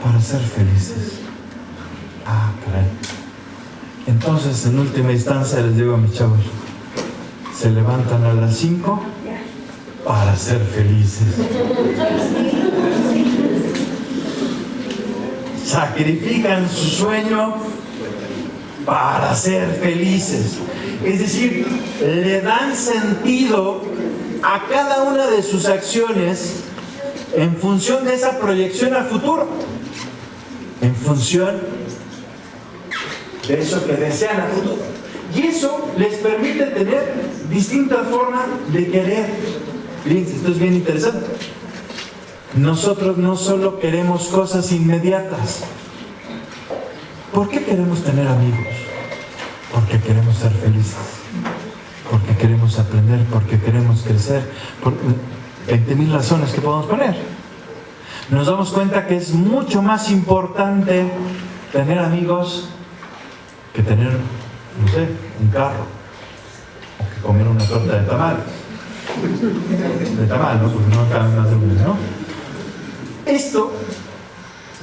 para ser felices. Ah, caray. Entonces, en última instancia, les digo a mis chavos, se levantan a las 5 para ser felices. Sacrifican su sueño para ser felices. Es decir, le dan sentido a cada una de sus acciones en función de esa proyección al futuro, en función de eso que desean a futuro. Y eso les permite tener distintas formas de querer. Fíjense, esto es bien interesante. Nosotros no solo queremos cosas inmediatas. ¿Por qué queremos tener amigos? Porque queremos ser felices. Porque queremos aprender, porque queremos crecer, por 20.000 razones que podemos poner. Nos damos cuenta que es mucho más importante tener amigos que tener, no sé, un carro, o que comer una torta de tamal. De tamal, ¿no? Porque no caben más de uno, ¿no? Esto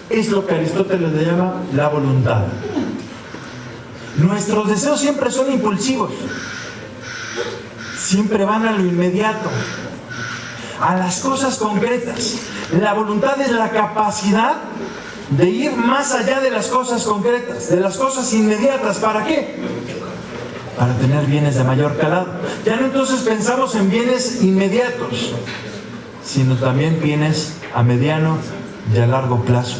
es lo que Aristóteles le llama la voluntad. Nuestros deseos siempre son impulsivos. Siempre van a lo inmediato. a las cosas concretas. La voluntad es la capacidad de ir más allá de las cosas concretas, de las cosas inmediatas. ¿Para qué? Para tener bienes de mayor calado. Ya no entonces pensamos en bienes inmediatos, sino también bienes a mediano y a largo plazo.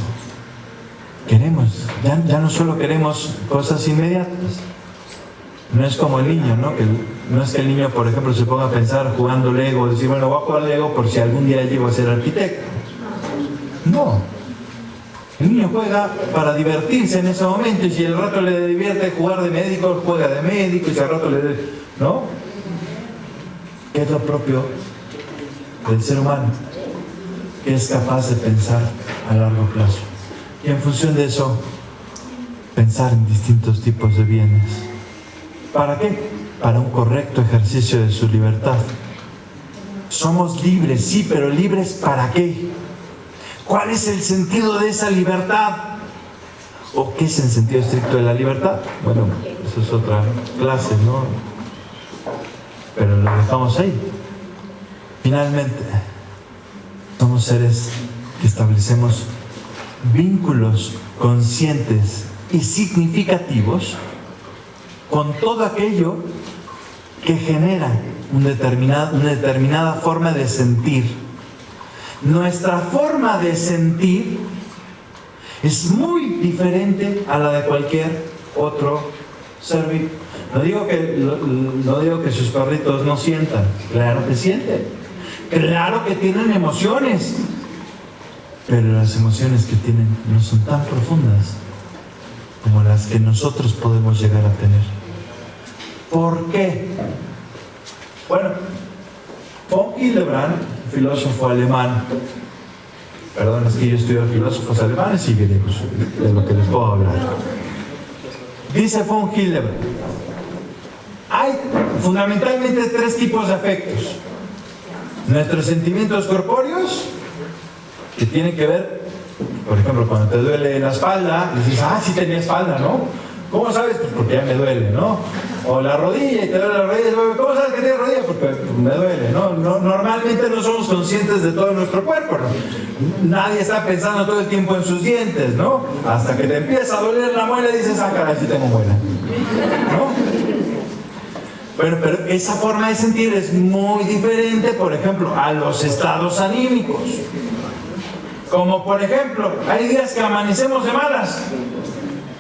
Queremos, ya no solo queremos cosas inmediatas. No es como el niño, ¿no? No es que el niño, por ejemplo, se ponga a pensar jugando Lego, decir, bueno, voy a jugar Lego por si algún día llego a ser arquitecto. No. El niño juega para divertirse en ese momento, y si el rato le divierte jugar de médico, juega de médico, y si al rato ¿no? ¿Qué es lo propio del ser humano? Que es capaz de pensar a largo plazo. Y en función de eso, pensar en distintos tipos de bienes. ¿Para qué? Para un correcto ejercicio de su libertad. Somos libres, sí, pero ¿libres para qué? ¿Cuál es el sentido de esa libertad? ¿O qué es el sentido estricto de la libertad? Bueno, eso es otra clase, ¿no? Pero lo dejamos ahí. Finalmente, somos seres que establecemos vínculos conscientes y significativos con todo aquello que genera una determinada forma de sentir. Nuestra forma de sentir es muy diferente a la de cualquier otro ser vivo. No digo que sus perritos no sientan, claro que sienten, claro que tienen emociones, pero las emociones que tienen no son tan profundas como las que nosotros podemos llegar a tener. ¿Por qué? Bueno, von Hildebrand, filósofo alemán, perdón, es que yo estudio filósofos alemanes y griegos, de lo que les puedo hablar. Dice von Hildebrand, hay fundamentalmente tres tipos de afectos. Nuestros sentimientos corpóreos, que tienen que ver, por ejemplo, cuando te duele la espalda, dices, sí tenía espalda, ¿no? ¿Cómo sabes? Pues porque ya me duele, ¿no? O la rodilla, y te duele la rodilla, ¿cómo sabes que tienes rodilla? Porque me duele, ¿no? Normalmente no somos conscientes de todo nuestro cuerpo, ¿no? Nadie está pensando todo el tiempo en sus dientes, ¿no? Hasta que te empieza a doler la muela y dices, caray, sí tengo muela, ¿no? Pero esa forma de sentir es muy diferente, por ejemplo, a los estados anímicos. Como por ejemplo, hay días que amanecemos de malas.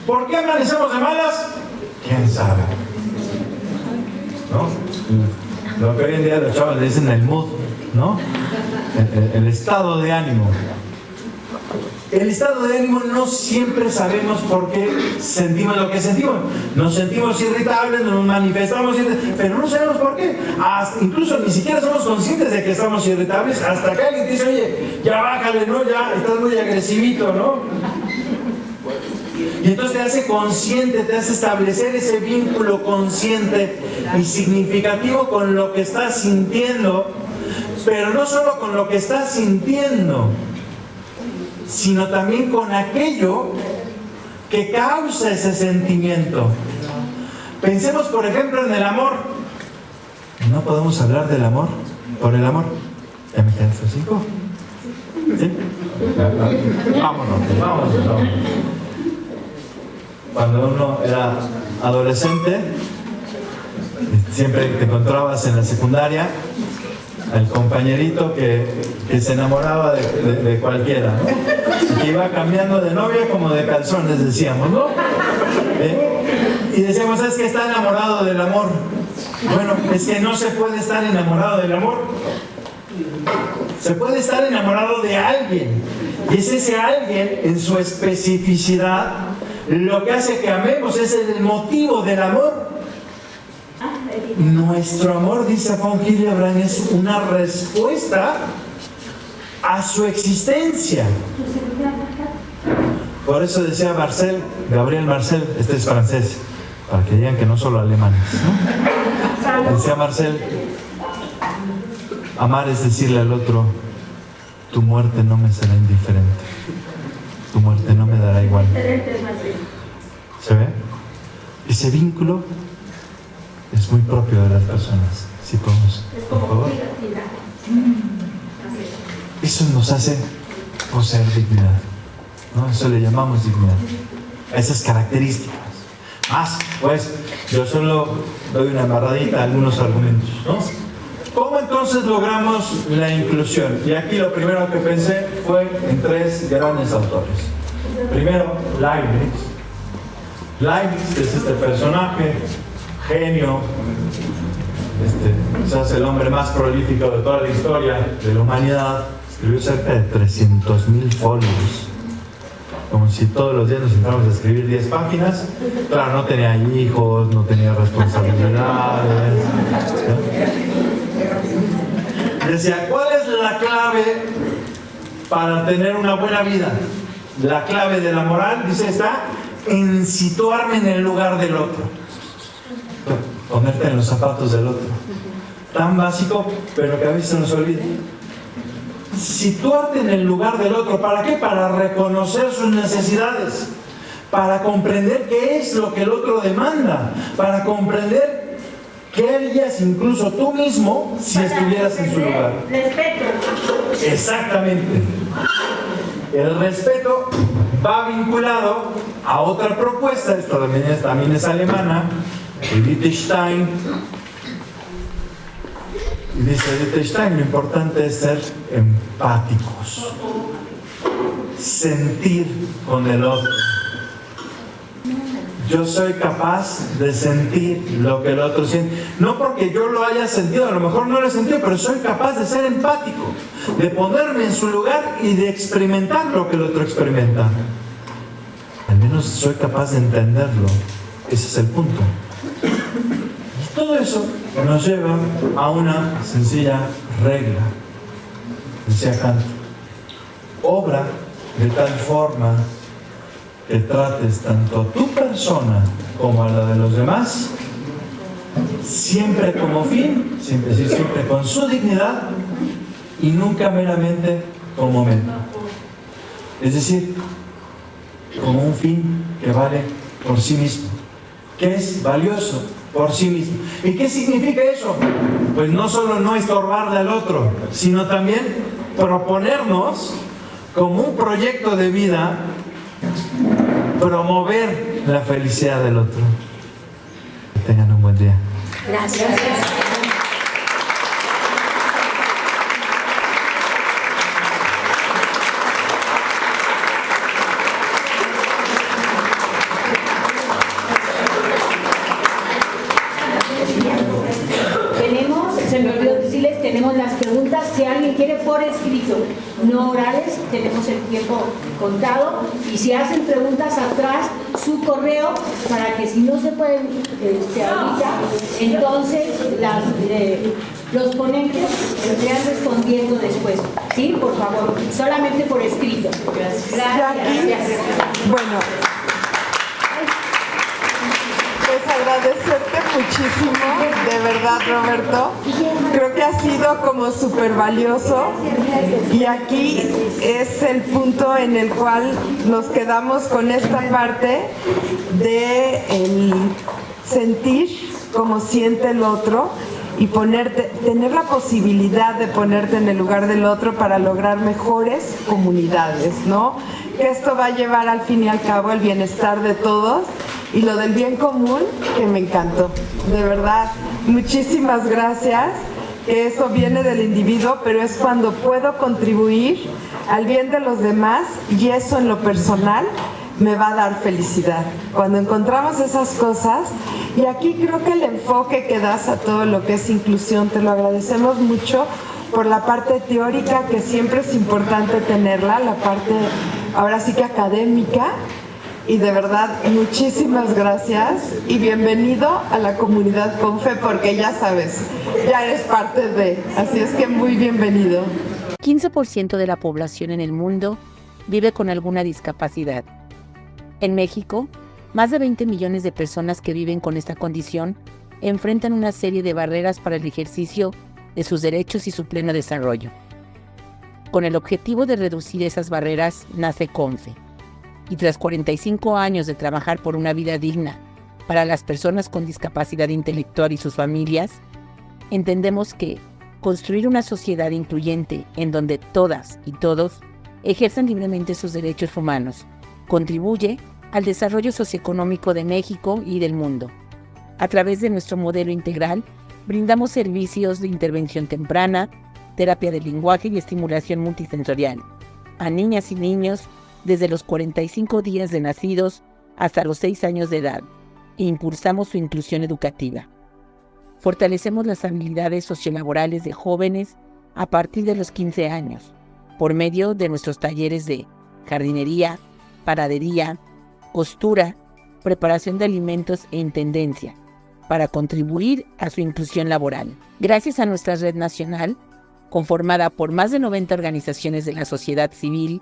¿Por qué amanecemos de malas? ¿Quién sabe? ¿No? Lo que hoy en día los chavos le dicen el mood, ¿no? El estado de ánimo. El estado de ánimo no siempre sabemos por qué sentimos lo que sentimos. Nos sentimos irritables, nos manifestamos irritables, pero no sabemos por qué. Incluso ni siquiera somos conscientes de que estamos irritables hasta que alguien te dice, oye, ya bájale, ¿no? Ya estás muy agresivito, ¿no? Y entonces te hace consciente, te hace establecer ese vínculo consciente y significativo con lo que estás sintiendo, pero no solo con lo que estás sintiendo, sino también con aquello que causa ese sentimiento. Pensemos, por ejemplo, en el amor. No podemos hablar del amor por el amor. ¿Ya me quedan esos 5? ¿Sí? Vámonos. Cuando uno era adolescente, siempre te encontrabas en la secundaria al compañerito que se enamoraba de cualquiera, ¿no? Y que iba cambiando de novia como de calzones, decíamos, ¿no? Y decíamos, es que está enamorado del amor. Bueno, es que no se puede estar enamorado del amor. Se puede estar enamorado de alguien. Y es ese alguien, en su especificidad, lo que hace que amemos, es el motivo del amor. Nuestro amor, dice von Hildebrand, es una respuesta a su existencia. Por eso decía Gabriel Marcel, este es francés, para que digan que no solo alemanes, ¿no? Decía Marcel, amar es decirle al otro, tu muerte no me será indiferente, tu muerte no me dará igual. ¿Se ve? Ese vínculo es muy propio de las personas. Si podemos, por favor. Eso nos hace poseer dignidad, ¿no? Eso le llamamos dignidad, a esas características. Más, pues, yo solo doy una embarradita a algunos argumentos, ¿no? ¿Cómo entonces logramos la inclusión? Y aquí lo primero que pensé fue en tres grandes autores. Primero, Leibniz. Leibniz es este personaje, genio, quizás el hombre más prolífico de toda la historia de la humanidad. Escribió cerca de 300,000 folios, como si todos los días nos sentáramos a escribir 10 páginas. Claro, no tenía hijos, no tenía responsabilidades, ¿no? Decía, ¿cuál es la clave para tener una buena vida? La clave de la moral, dice, está en situarme en el lugar del otro. Ponerte en los zapatos del otro. Tan básico, pero que a veces se nos olvida. Situarte en el lugar del otro. ¿Para qué? Para reconocer sus necesidades. Para comprender qué es lo que el otro demanda. Para comprender qué harías incluso tú mismo si estuvieras en su lugar. Respeto. Exactamente. El respeto va vinculado a otra propuesta, esta también es alemana, Edith Stein. Y dice Edith Stein, lo importante es ser empáticos, sentir con el otro. Yo soy capaz de sentir lo que el otro siente. No porque yo lo haya sentido, a lo mejor no lo he sentido, pero soy capaz de ser empático, de ponerme en su lugar y de experimentar lo que el otro experimenta. Al menos soy capaz de entenderlo. Ese es el punto. Y todo eso nos lleva a una sencilla regla. Decía Kant, obra de tal forma que trates tanto a tu persona como a la de los demás, siempre como fin, siempre con su dignidad y nunca meramente como meta. Es decir, como un fin que vale por sí mismo, que es valioso por sí mismo. ¿Y qué significa eso? Pues no solo no estorbarle al otro, sino también proponernos como un proyecto de vida promover la felicidad del otro. Que tengan un buen día. Gracias. Se me olvidó decirles, tenemos las preguntas, si alguien quiere por escrito, no orales, tenemos el tiempo contado, y si hacen preguntas atrás, su correo, para que si no se pueden ahorita, entonces los ponentes los irán respondiendo después. ¿Sí? Por favor, solamente por escrito. Gracias. Bueno, pues agradecerte muchísimo, de verdad, Roberto. Creo que ha sido como súper valioso y aquí es el punto en el cual nos quedamos con esta parte de el sentir como siente el otro y tener la posibilidad de ponerte en el lugar del otro para lograr mejores comunidades, ¿no? Que esto va a llevar al fin y al cabo el bienestar de todos y lo del bien común, que me encantó. De verdad, muchísimas gracias. Que eso viene del individuo, pero es cuando puedo contribuir al bien de los demás y eso en lo personal me va a dar felicidad. Cuando encontramos esas cosas, y aquí creo que el enfoque que das a todo lo que es inclusión, te lo agradecemos mucho por la parte teórica, que siempre es importante tenerla, la parte ahora sí que académica, y de verdad muchísimas gracias y bienvenido a la comunidad Confe, porque ya sabes, ya eres parte de, así es que muy bienvenido. 15% de la población en el mundo vive con alguna discapacidad. En México, más de 20 millones de personas que viven con esta condición enfrentan una serie de barreras para el ejercicio de sus derechos y su pleno desarrollo. Con el objetivo de reducir esas barreras nace CONFE. Y tras 45 años de trabajar por una vida digna para las personas con discapacidad intelectual y sus familias, entendemos que construir una sociedad incluyente en donde todas y todos ejerzan libremente sus derechos humanos contribuye al desarrollo socioeconómico de México y del mundo. A través de nuestro modelo integral, brindamos servicios de intervención temprana, terapia del lenguaje y estimulación multisensorial a niñas y niños desde los 45 días de nacidos hasta los 6 años de edad e impulsamos su inclusión educativa. Fortalecemos las habilidades sociolaborales de jóvenes a partir de los 15 años, por medio de nuestros talleres de jardinería, panadería, costura, preparación de alimentos e intendencia, para contribuir a su inclusión laboral. Gracias a nuestra red nacional, conformada por más de 90 organizaciones de la sociedad civil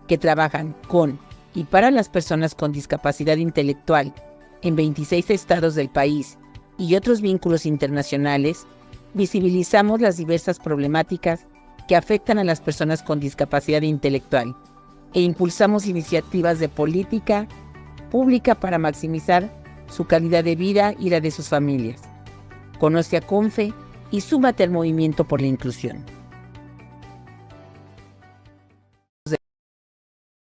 que trabajan con y para las personas con discapacidad intelectual en 26 estados del país y otros vínculos internacionales, visibilizamos las diversas problemáticas que afectan a las personas con discapacidad intelectual e impulsamos iniciativas de política pública para maximizar su calidad de vida y la de sus familias. Conoce a CONFE y súmate al movimiento por la inclusión.